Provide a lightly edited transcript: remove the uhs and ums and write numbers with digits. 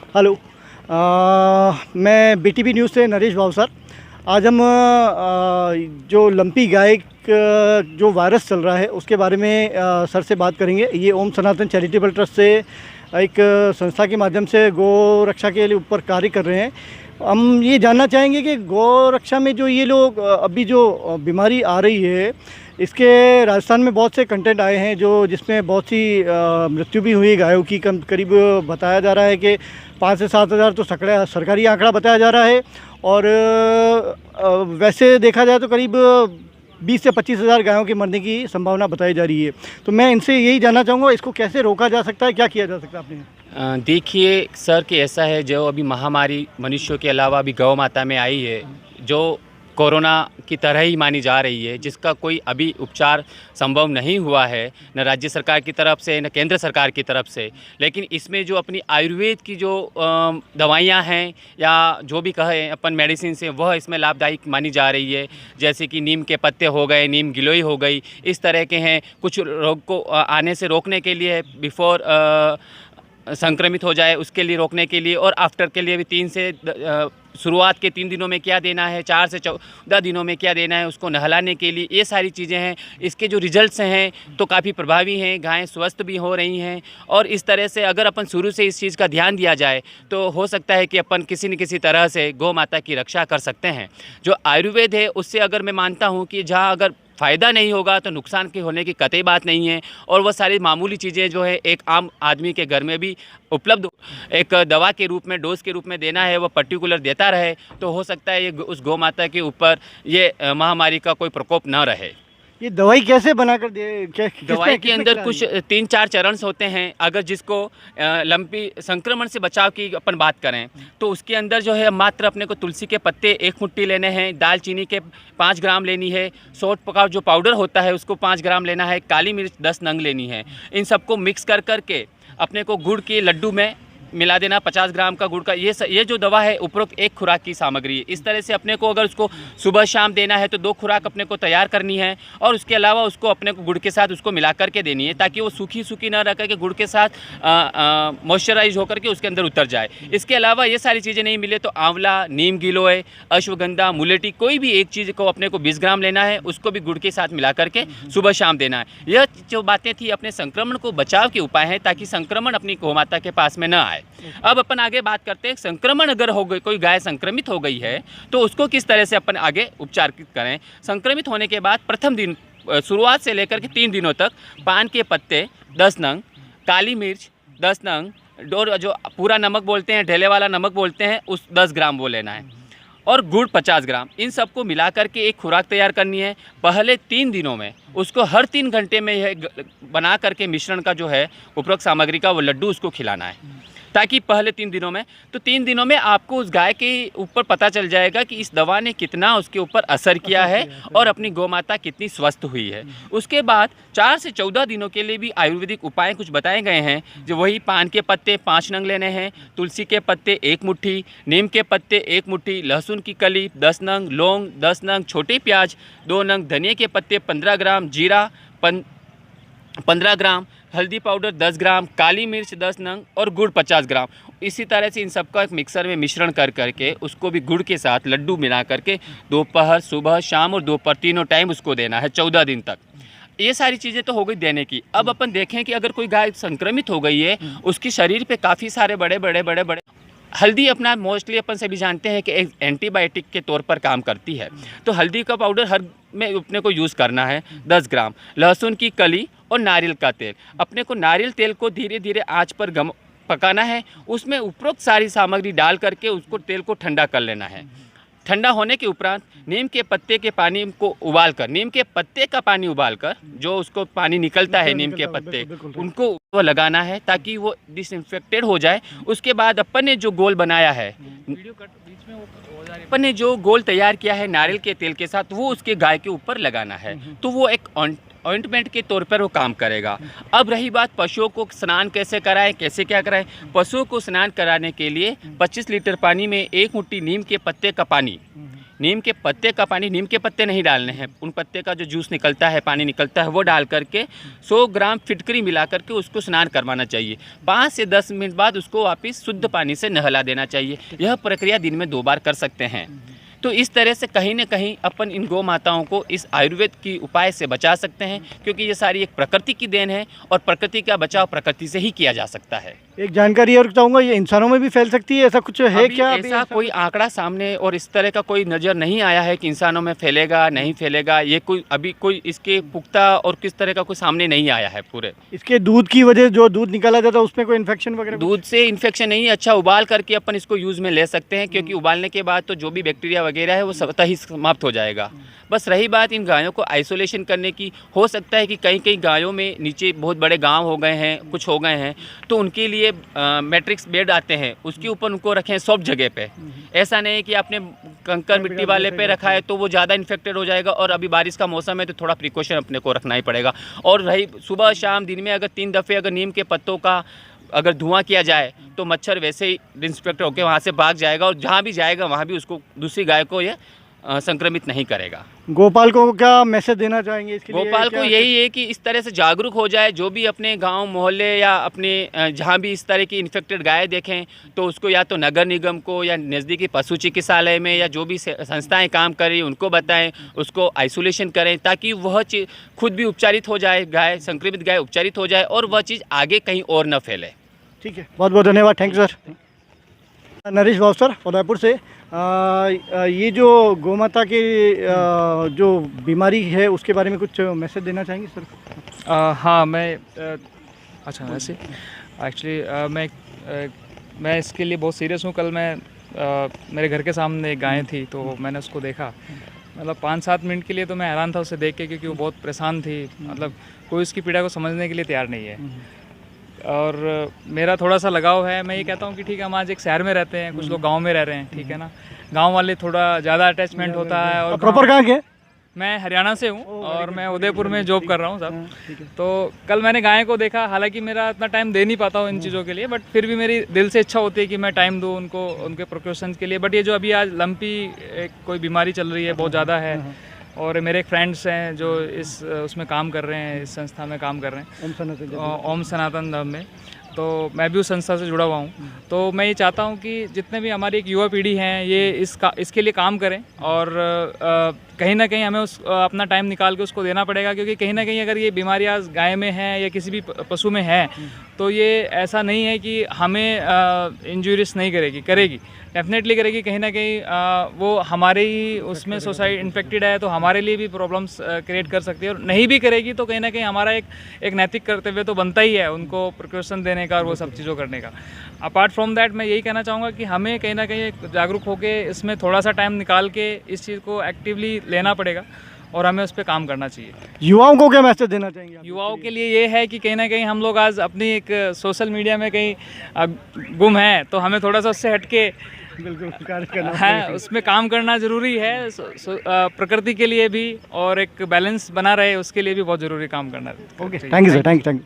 Hello. मैं BTV news से नरेश भावसर। आज हम जो लंपी गाय जो वायरस चल रहा है उसके बारे में सर से बात करेंगे। ये ओम सनातन चैरिटेबल ट्रस्ट से एक संस्था के माध्यम से गौ रक्षा के लिए ऊपर कार्य कर रहे हैं। हम ये जानना चाहेंगे कि गौ रक्षा में जो ये लोग अभी जो बीमारी आ रही है, इसके राजस्थान में बहुत से कंटेंट आए हैं जो जिसमें बहुत सी मृत्यु भी हुई गायों की। करीब बताया जा रहा है कि 5 से 7 हज़ार तो सरकारी आंकड़ा बताया जा रहा है, और वैसे देखा जाए तो करीब 20 से 25 हज़ार गायों के मरने की संभावना बताई जा रही है। तो मैं इनसे यही जानना चाहूँगा, इसको कैसे रोका जा सकता है, क्या किया जा सकता है आपने? देखिए सर कि ऐसा है, जो अभी महामारी मनुष्यों के अलावा अभी गौ माता में आई है, जो कोरोना की तरह ही मानी जा रही है, जिसका कोई अभी उपचार संभव नहीं हुआ है, न राज्य सरकार की तरफ से न केंद्र सरकार की तरफ से। लेकिन इसमें जो अपनी आयुर्वेद की जो दवाइयाँ हैं या जो भी कहें अपन मेडिसिन से, वह इसमें लाभदायक मानी जा रही है। जैसे कि नीम के पत्ते हो गए, नीम गिलोई हो गई, इस तरह के हैं। कुछ रोग को आने से रोकने के लिए, बिफोर संक्रमित हो जाए उसके लिए रोकने के लिए, और आफ्टर के लिए भी शुरुआत के 3 दिनों में क्या देना है, 4 से 14 दिनों में क्या देना है, उसको नहलाने के लिए, ये सारी चीज़ें हैं। इसके जो रिजल्ट्स हैं तो काफ़ी प्रभावी हैं, गायें स्वस्थ भी हो रही हैं। और इस तरह से अगर अपन शुरू से इस चीज़ का ध्यान दिया जाए तो हो सकता है कि अपन किसी न किसी तरह से गौ माता की रक्षा कर सकते हैं। जो आयुर्वेद है उससे अगर मैं मानता हूँ कि जहाँ अगर फ़ायदा नहीं होगा तो नुकसान के होने की कतई बात नहीं है। और वह सारी मामूली चीज़ें जो है एक आम आदमी के घर में भी उपलब्ध एक दवा के रूप में, डोज के रूप में देना है, वह पर्टिकुलर देता रहे, तो हो सकता है ये उस गौ माता के ऊपर ये महामारी का कोई प्रकोप न रहे। ये दवाई कैसे बनाकर दे? दवाई के अंदर कुछ 3-4 चरण होते हैं। अगर जिसको लंपी संक्रमण से बचाव की अपन बात करें तो उसके अंदर जो है मात्र अपने को तुलसी के पत्ते 1 मुट्ठी लेने हैं, दालचीनी के 5 ग्राम लेनी है, सौंठ का जो पाउडर होता है उसको 5 ग्राम लेना है, काली मिर्च 10 नंग लेनी है। इन सबको मिक्स कर करके अपने को गुड़ के लड्डू में मिला देना, 50 ग्राम का गुड़ का। ये जो दवा है उपरोक्त 1 खुराक की सामग्री है। इस तरह से अपने को अगर उसको सुबह शाम देना है तो 2 खुराक अपने को तैयार करनी है, और उसके अलावा उसको अपने को गुड़ के साथ उसको मिला करके देनी है, ताकि वो सूखी सूखी ना रह करके गुड़ के साथ मॉइस्चराइज होकर के उसके अंदर उतर जाए। इसके अलावा ये सारी चीज़ें नहीं मिले तो आंवला, नीम गिलोय, अश्वगंधा, मुलेठी, कोई भी एक चीज़ को अपने को 20 ग्राम लेना है, उसको भी गुड़ के साथ मिला करके सुबह शाम देना है। यह जो बातें थी अपने संक्रमण को बचाव के उपाय हैं, ताकि संक्रमण अपनी गौ माता के पास में न आए। अब अपन आगे बात करते हैं, संक्रमण अगर हो गई, कोई गाय संक्रमित हो गई है तो उसको किस तरह से अपन आगे उपचार करें। संक्रमित होने के बाद प्रथम दिन शुरुआत से लेकर के 3 दिनों तक पान के पत्ते 10 नंग, काली मिर्च 10 नंग, और जो पूरा नमक बोलते हैं, ढेले वाला नमक बोलते हैं, उस 10 ग्राम वो लेना है, और गुड़ 50 ग्राम। इन सबको मिला करके एक खुराक तैयार करनी है। पहले 3 दिनों में उसको हर 3 घंटे में यह बना करके मिश्रण का जो है उपरोक्त सामग्री का वो लड्डू उसको खिलाना है, ताकि पहले 3 दिनों में, तो 3 दिनों में आपको उस गाय के ऊपर पता चल जाएगा कि इस दवा ने कितना उसके ऊपर असर किया है और अपनी गौ माता कितनी स्वस्थ हुई है। उसके बाद 4 से 14 दिनों के लिए भी आयुर्वेदिक उपाय कुछ बताए गए हैं, जो वही पान के पत्ते 5 नंग लेने हैं, तुलसी के पत्ते 1 मुट्ठी, नीम के पत्ते 1 मुट्ठी, लहसुन की कली 10 नंग, लौंग 10 नंग, छोटे प्याज 2 नंग, धनिया के पत्ते 15 ग्राम, जीरा 15 ग्राम, हल्दी पाउडर 10 ग्राम, काली मिर्च 10 नंग और गुड़ 50 ग्राम। इसी तरह से इन सबका एक मिक्सर में मिश्रण कर करके उसको भी गुड़ के साथ लड्डू मिला करके दोपहर, सुबह, शाम और दोपहर तीनों टाइम उसको देना है 14 दिन तक। ये सारी चीज़ें तो हो गई देने की। अब अपन देखें कि अगर कोई गाय संक्रमित हो गई है, उसकी शरीर पे काफ़ी सारे बड़े हल्दी अपना मोस्टली अपन सभी जानते हैं कि एक एंटीबायोटिक के तौर पर काम करती है, तो हल्दी का पाउडर हर में अपने को यूज़ करना है 10 ग्राम, लहसुन की कली और नारियल का तेल। अपने को नारियल तेल को धीरे धीरे आंच पर पकाना है, उसमें उपरोक्त सारी सामग्री डाल करके उसको तेल को ठंडा कर लेना है। ठंडा होने के उपरांत नीम के पत्ते के पानी को उबाल कर, नीम के पत्ते का पानी उबाल कर, जो उसको पानी निकलता है नीम के पत्ते, उनको वो लगाना है ताकि वो डिसइंफेक्टेड हो जाए। उसके बाद अपन ने जो गोल बनाया है, अपन ने जो गोल तैयार किया है नारियल के तेल के साथ, वो उसके गाय के ऊपर लगाना है, तो वो एक ऑइंटमेंट के तौर पर वो काम करेगा। अब रही बात पशुओं को स्नान कैसे कराएं, कैसे क्या कराएं। पशुओं को स्नान कराने के लिए 25 लीटर पानी में 1 मुट्ठी नीम के पत्ते का पानी नीम के पत्ते का पानी, नीम के पत्ते नहीं डालने हैं, उन पत्ते का जो जूस निकलता है, पानी निकलता है, वो डाल करके 100 ग्राम फिटकरी मिला करके उसको स्नान करवाना चाहिए। 5 से 10 मिनट बाद उसको वापस शुद्ध पानी से नहला देना चाहिए। यह प्रक्रिया दिन में 2 बार कर सकते हैं। तो इस तरह से कहीं न कहीं अपन इन गौ माताओं को इस आयुर्वेद की उपाय से बचा सकते हैं, क्योंकि ये सारी एक प्रकृति की देन है और प्रकृति का बचाव प्रकृति से ही किया जा सकता है। एक जानकारी और चाहूँगा, ये इंसानों में भी फैल सकती है, ऐसा कुछ है अभी क्या? ऐसा कोई आंकड़ा सामने और इस तरह का कोई नज़र नहीं आया है कि इंसानों में फैलेगा नहीं फैलेगा, ये कोई अभी कोई इसके पुख्ता और किस तरह का कोई सामने नहीं आया है पूरे। इसके दूध की वजह, जो दूध निकाला जाता है उसमें कोई इन्फेक्शन वगैरह? दूध से इन्फेक्शन नहीं है, अच्छा उबाल करके अपन इसको यूज़ में ले सकते हैं, क्योंकि उबालने के बाद तो जो भी बैक्टीरिया वगैरह है वो स्वतः ही समाप्त हो जाएगा। बस रही बात इन गायों को आइसोलेशन करने की, हो सकता है कि कई कई गायों में नीचे बहुत बड़े गांव हो गए हैं, कुछ हो गए हैं, तो उनके लिए मैट्रिक्स बेड आते हैं, उसके ऊपर उनको रखें सॉफ्ट जगह पे। ऐसा नहीं है कि आपने कंकर मिट्टी वाले पे रखा है तो वो ज़्यादा इन्फेक्टेड हो जाएगा, और अभी बारिश का मौसम है तो थोड़ा प्रिकॉशन अपने को रखना ही पड़ेगा। और रही सुबह शाम दिन में अगर 3 दफ़े अगर नीम के पत्तों का अगर धुआं किया जाए तो मच्छर वैसे ही डिसइंफेक्ट होकर वहाँ से भाग जाएगा, और जहाँ भी जाएगा वहाँ भी उसको दूसरी गाय को ये संक्रमित नहीं करेगा। गोपाल को क्या मैसेज देना चाहेंगे इसके लिए? गोपाल को यही है कि इस तरह से जागरूक हो जाए, जो भी अपने गांव मोहल्ले या अपने जहां भी इस तरह की इन्फेक्टेड गाय देखें तो उसको या तो नगर निगम को या नज़दीकी पशु चिकित्सालय में या जो भी संस्थाएं काम कर रही उनको बताएं, उसको आइसोलेशन करें, ताकि वह चीज़ खुद भी उपचारित हो जाए, गाय संक्रमित गाय उपचारित हो जाए और वह चीज़ आगे कहीं और न फैले। ठीक है, बहुत बहुत धन्यवाद, thank you sir. Naresh Bhavsar Udaipur से। ये जो गौमाता की जो बीमारी है उसके बारे में कुछ मैसेज देना चाहेंगे सर? हाँ, अच्छा वैसे एक्चुअली मैं इसके लिए बहुत सीरियस हूँ। कल मैं मेरे घर के सामने एक गाय थी तो मैंने उसको देखा, मतलब 5-7 मिनट के लिए तो मैं हैरान था उसे देख के, क्योंकि वो बहुत परेशान थी, मतलब कोई उसकी पीड़ा को समझने के लिए तैयार नहीं है। और मेरा थोड़ा सा लगाव है, मैं ये कहता हूँ कि ठीक है, हम आज एक शहर में रहते हैं, कुछ लोग गांव में रह रहे हैं, ठीक है ना, गांव वाले थोड़ा ज़्यादा अटैचमेंट होता है। और प्रॉपर कहाँ के? मैं हरियाणा से हूँ और मैं उदयपुर में जॉब कर रहा हूँ साहब। तो कल मैंने गाय को देखा, हालांकि मेरा इतना टाइम दे नहीं पाता हूँ इन चीज़ों के लिए, बट फिर भी मेरी दिल से इच्छा होती है कि मैं टाइम दूँ उनको, उनके प्रिकॉशंस के लिए। बट ये जो अभी आज लंपी एक कोई बीमारी चल रही है, बहुत ज़्यादा है, और मेरे एक फ्रेंड्स हैं जो उसमें काम कर रहे हैं, इस संस्था में काम कर रहे हैं, ओम सनातन धर्म में, तो मैं भी उस संस्था से जुड़ा हुआ हूँ। तो मैं ये चाहता हूँ कि जितने भी हमारी एक युवा पीढ़ी हैं ये इसके लिए काम करें, और कहीं ना कहीं हमें अपना टाइम निकाल के उसको देना पड़ेगा, क्योंकि कहीं ना कहीं अगर ये बीमारियाँ गाय में हैं या किसी भी पशु में है तो ये ऐसा नहीं है कि हमें इंजूरियस नहीं करेगी, डेफिनेटली करेगी। कहीं ना कहीं वो हमारे ही उसमें सोसाइटी इन्फेक्टेड है तो हमारे लिए भी प्रॉब्लम्स क्रिएट कर सकती है, और नहीं भी करेगी तो कहीं ना कहीं हमारा एक नैतिक कर्तव्य तो बनता ही है उनको प्रिकॉशन देने का और वो सब चीज़ों करने का। अपार्ट फ्रॉम दैट मैं यही कहना चाहूँगा कि हमें कहीं ना कहीं जागरूक होकर इसमें थोड़ा सा टाइम निकाल के इस चीज़ को एक्टिवली लेना पड़ेगा और हमें उस पर काम करना चाहिए। युवाओं को क्या मैसेज देना चाहेंगे आप? युवाओं के लिए ये है कि कहीं ना कहीं हम लोग आज अपनी एक सोशल मीडिया में कहीं गुम हैं, तो हमें थोड़ा सा उससे हटके बिल्कुल कार्य करना है, उसमें काम करना ज़रूरी है। प्रकृति के लिए भी और एक बैलेंस बना रहे उसके लिए भी बहुत ज़रूरी काम करना है। Okay, thank you sir, thank you.